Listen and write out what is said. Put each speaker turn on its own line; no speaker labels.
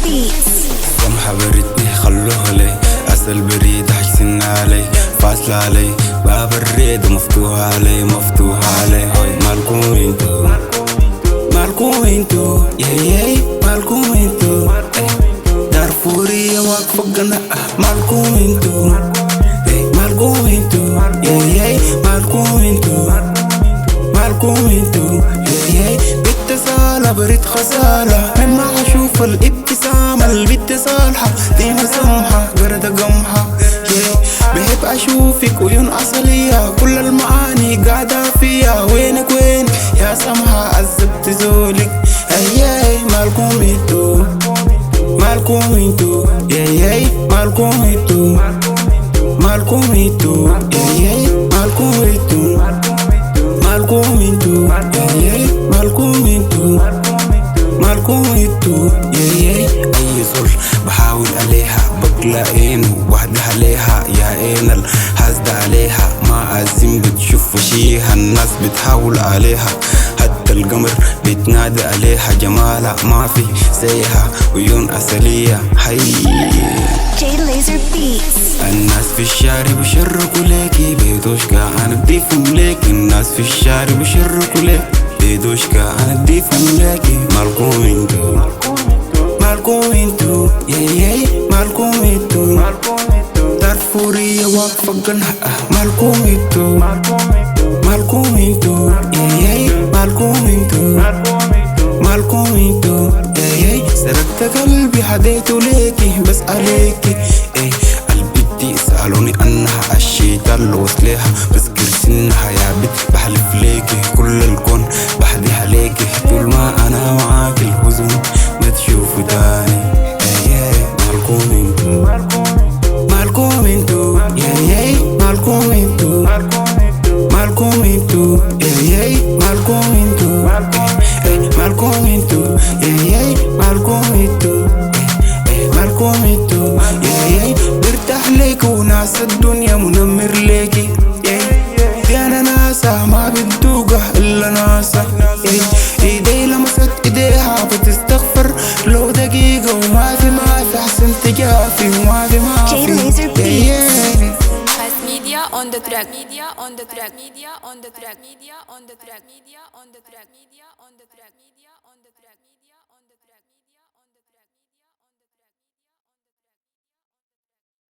سمحة بريتني خلوها لي، أسأل بريد حجسن علي، فاصلة علي، باب الريد مفتوح علي مفتوح علي. هاي مالكم انتو مالكم انتو ياي مالكم انتو دارفورية واقفة قناة مالكم انتو مالكم انتو ياي مالكم انتو مالكم انتو ياي باتصالة بريد خسالة لما أشوف الابتسامة البت صالحة ديما سمحة قردة قمحة بحب أشوفك عيون أصلية كل المعاني قاعدة فيها وينك وين يا سمحة عذبت زولك أياي مالكم انتو مالكم انتو ياي مالكم انتو مالكم انتو ياي مالكم انتو مالكم انتو ياي مالكم انتو مالكم انتو ياي أي زول بحاول عليها بقلقين وحدها عليها يا عين الحاسدة عليها ما أزم بتشوف وشيها الناس بتحاول عليها حتى القمر بتنادي عليها جمالها ما في زيها عيون أصلية حي الناس في الشارع بيشرقوا ليكي بيدوشكا أنا بديفهم ليكي الناس في الشارع بيشرقوا ليكي بيدوشكا أنا بديفهم ليكي مالكم انتو مالكم انتو ياي مالكم انتو دارفورية واقفة قناة مالكم انتو مالكم انتو ياي مالكم انتو مالكم انتو ياي سرقت قلبي حديته ليكي بس عليكي البنت سألوني عنها الشيطان لو وصلها بس كرسنها يا بنت بحلف ليكي كل الكون بحدي عليكي طول ما أنا معاك الحزن ما تشوفوا تاني مالكم انتو مالكم انتو ياي مالكم انتو مالكم انتو ياي مالكم انتو مالكم انتو ياي مالكم انتو مالكم انتو ياي برتاح ليك وناس الدنيا منمر ليكي دي انا ناسا ما بتدوقه الا ناسا ايدي لمست ايديها بتستغفر لو دقيقة وما في احسن تجافي وما في
Media on the track, media on the track, media on the track, media on the track, media on the track, media on the track.